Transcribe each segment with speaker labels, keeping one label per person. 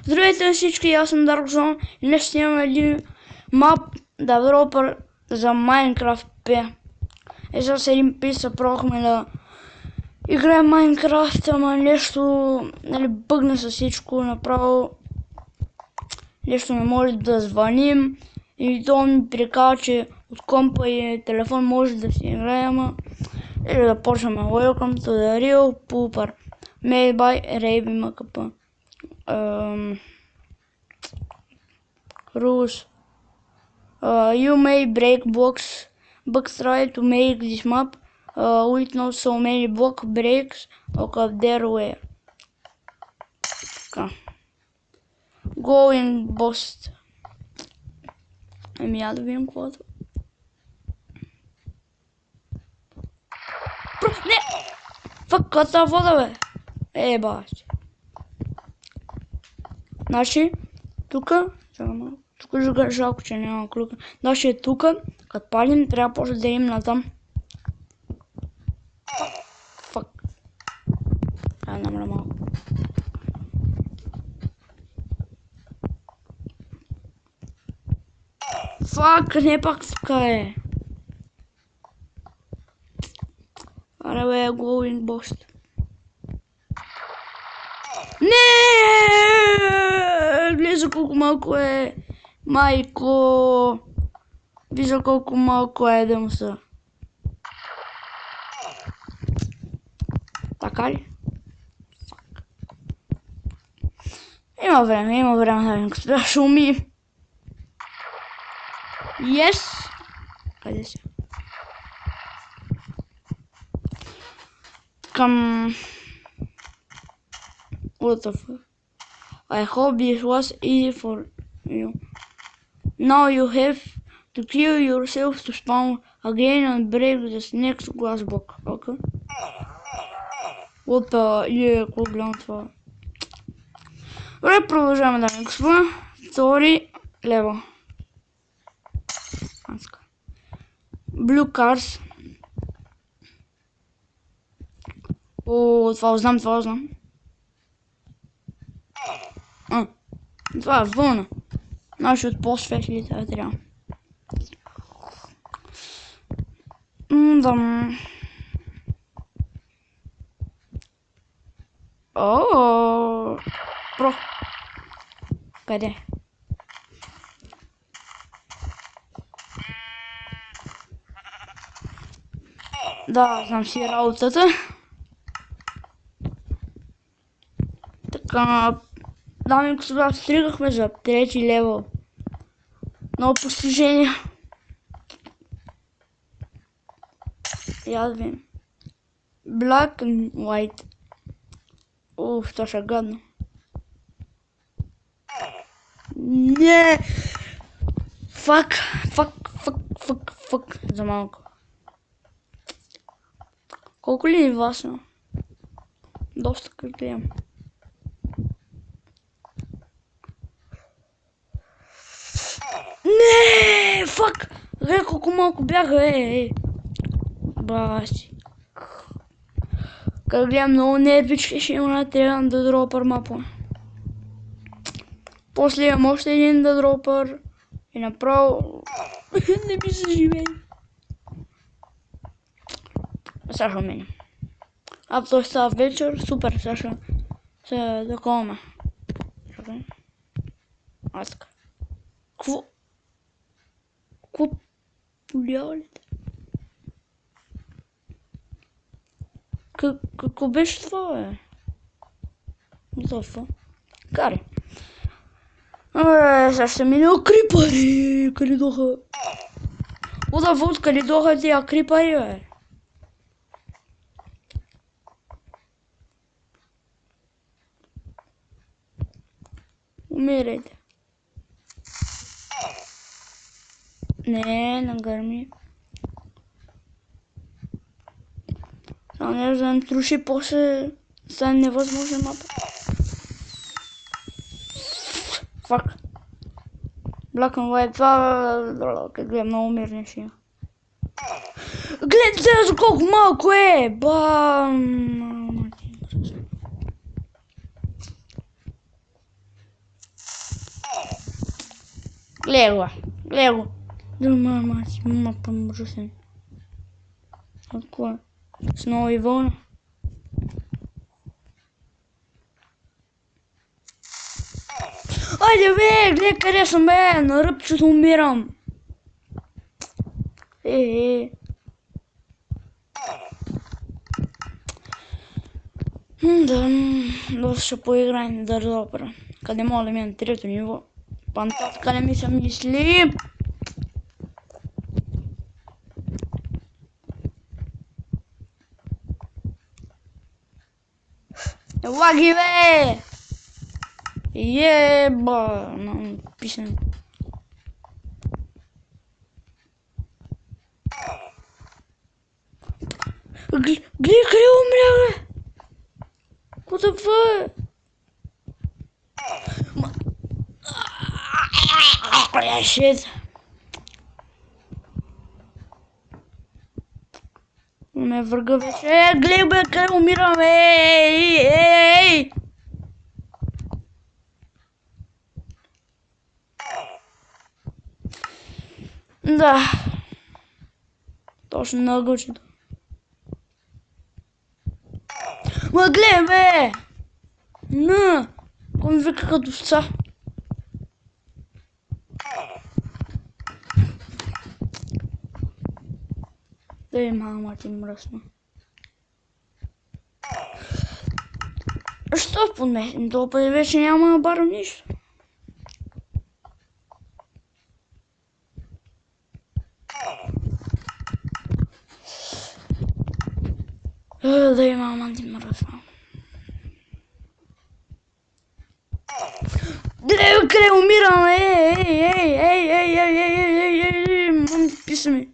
Speaker 1: Здравейте на всички, аз съм Darkzone и днес снимам един мап девелопър за Minecraft P. С един пис се пробвахме да играем Minecraft, ама нещо бъгна с всичко, направо нещо не може да звъним и то ми приказва, че от компа и телефон може да си играем, ама или да почваме. Welcome to the real pooper made by RavenMKP. Rules. You may break blocks, but try to make this map with not so many block breaks of their way. Go in boost. Ами я да видим каквото. Не! Фак, каква вода, бе? Бащи. Значи, тука, тук жалко, че няма клюка. Значи тука, като падим, трябва после да им натам. Фак. Намаля малко. Фак, не пак тука е. Аре бе, going boost. Не! Вижда колко малко е. Майко! Вижда колко малко е да му са. Така ли? Има време да видим какво ще умием. Yes! Къде си? Към... What the fuck? I hope this was easy for you. Now you have to kill yourself to spawn again and break this next glass block. Okay? What the... какво гледам това? Добре, продължаваме да миксва. Втори лево. Blue cars. О, това знам. Това е вълна. Наши от по-светлите трябва. Про. Къде? Да, знам си работата. Така, дами и господа, стигнахме за трети левел. Много постижения. Я да видим. Black and white. Уф, това ще е гадно. Не! Фак. За малко. Колко ли е важно? Доста къде. Не, фак! Гледай колко малко бяга, Баси. Как гледам много нервички, ще има трябва да дропър мапа. После имам още един да дропър и направо не би се живели. Сега ще минем. Той става вечер, супер, сега ще се таковаме. Аз така. Какво полява ли? Какво беше това, бе? Зафа. Кари. Сега ще мине крипари. Къде доха? Къде доха тия крипари, бе? Умирайте. Не, нагърми. Само не да не труши, после стане невъзможна мапа. Фак. Black and white, това къде е много мирни ще има. Гледайте за колко малко е! Бам! Гледай го. Да, мама, ужасен. Какво е? С нови вълна. Айде бе, гледай къде съм бе, на ръбчето умирам. Да ще поиграем да добре. Къде мога да ми на трето ниво? Пантатка не ми се мисли. Лаги бе! Еба! Писам. Гледай къде умря бе! What the fuck? Shit. Ме върга вече. Гледай бе, къде умирам. Ей! Да. Точно на ъгълчето. Ма гледай бе! Кой ми вика като овца? Ей, мама ти мръсна. Що подместим толкова вече няма баро нищо? Ей, мама ти мръсна. Гледай къде умирам, ей, мам ти писа ми.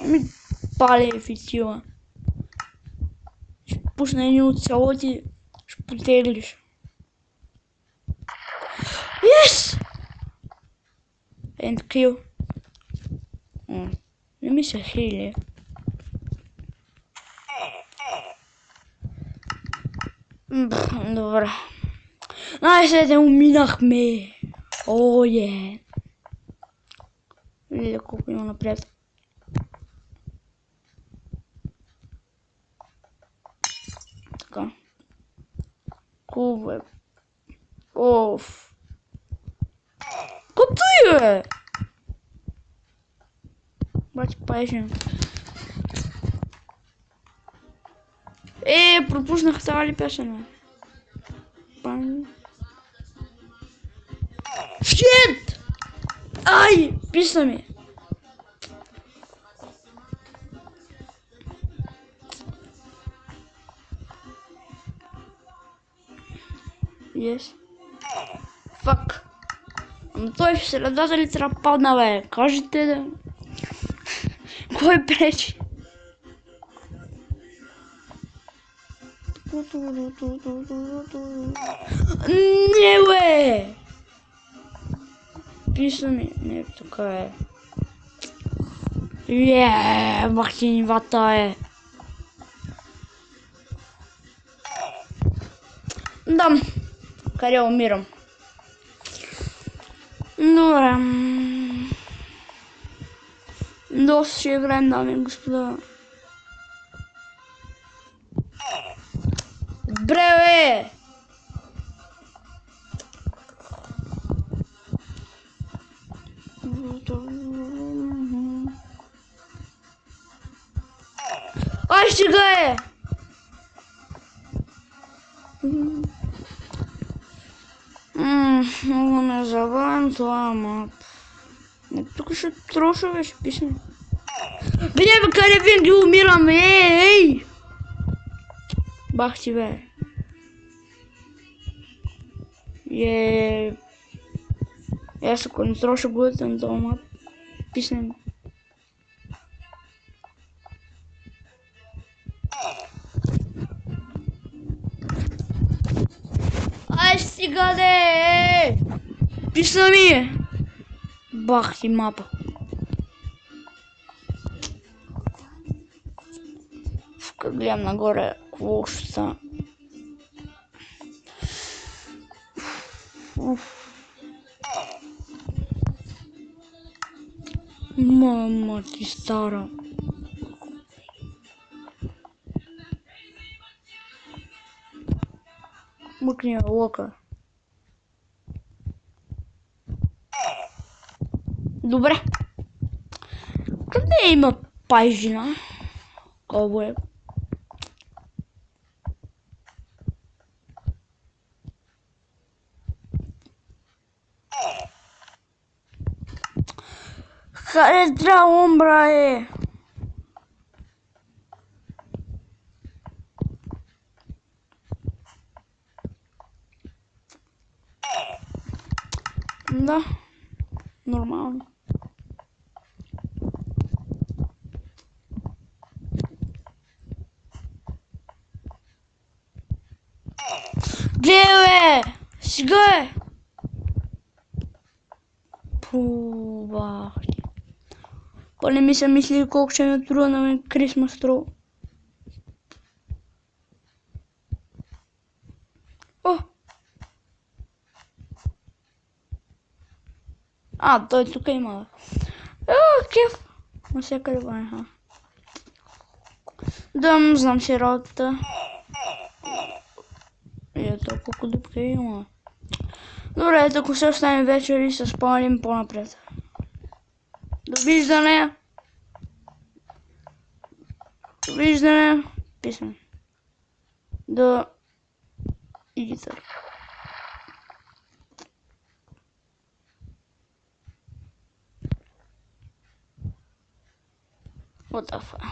Speaker 1: Ми пали фитила. Ще пусна едни от селоти, ще потеглиш. Yes! End kill. Не ми се хили. Добре. Най-сетне уминахме. О, е. Видите колко има напред. Така. Хубаво е. Оф. Кото е? Бачи паешен. Пропуснах тази ли песен? Shit! Ай! Писна ми! Yes. Fuck. Ама той в средата ли трябва падна бе? Кажете да... Кой пречи? Не бе! Писна ми. Не, тук е. Бах ти нивата е. Да. Къде умирам? Добре. Доста ще играем, дами и господа. Добре бе! Ай, стига е! Много ме забавям това, мап. Тук ще троша беше писане. Гледай бе, къде винаги умирам, ей! Бах ти бе. Аз ако не троша гледате на това мап, писане. Ай, стига де! Писна ми! Бах ти мапа. Гледам нагоре, какво ще става. Мама ти стара. Мъкни лъка. Добре. Къде има пайжина? Ковбой. Къде трябва умбра е? Да. Нормално. Гледай, бе! Сега е! Пубах. Не ми се мисли колко ще ми трудно на мен Крисмас трол. О! Той тук има. Кеф! Навсякъде бъде. Да, знам си работата. Ето колко дупка има. Добре, ако се остане вечер и се спомним по-напред. Довиждане! Довиждане! Писане. До Игитър. What the fuck?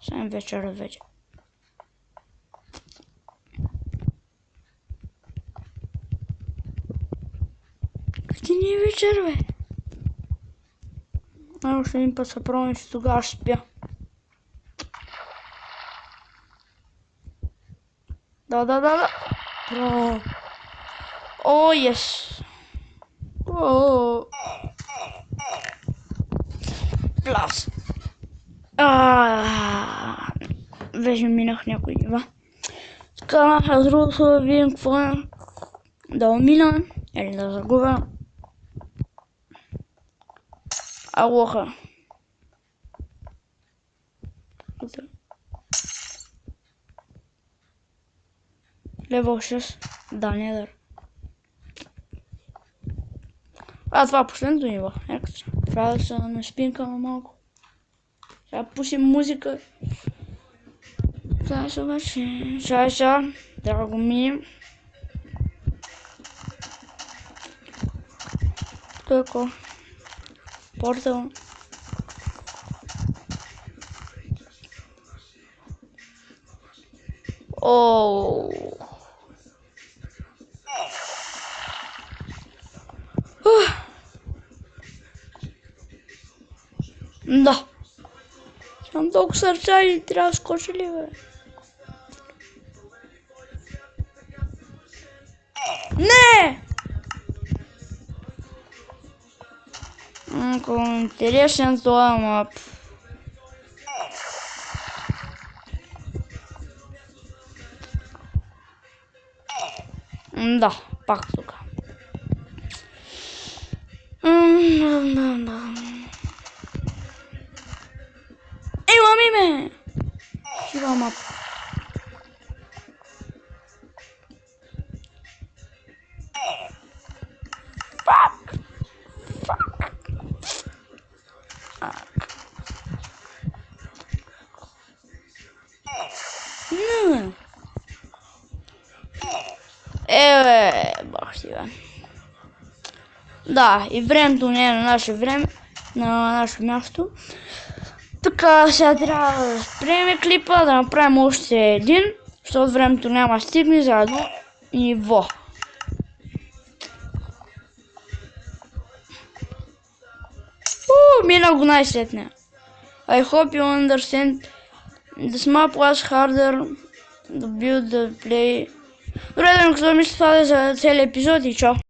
Speaker 1: Сайн вечер вече. Къде ни е вечер, бе? Още един път се пробвам, че тогава ще спя. Да. Про. О, ес. О. Плас. Вече минах някои нива. Така, аз другото да видим какво е. Да умина или да загубя. Алоха. Левел 6. Да, недър. Това е последното ниво. Трябва да се наспинкаме малко. Сега пушим музика. Това се обаче. Чая. Трябва да го минем. Какво? Портал. Ооо. Да. Съм толкова сърца и трябва да скочи ли, бе? Не! Много интересен това мап. Да, пак тук. Ме! Шива мап. Фак! Бах си, бе. Да, и времето не е на наше време, на наше място. Така, сега трябва да спреме клипа, да направим още един, защото времето няма стигне за едно ниво. Мина го най-сетне. I hope you understand. This map was harder to build the play. Добре, да не мисля това да е за целият епизод и чао.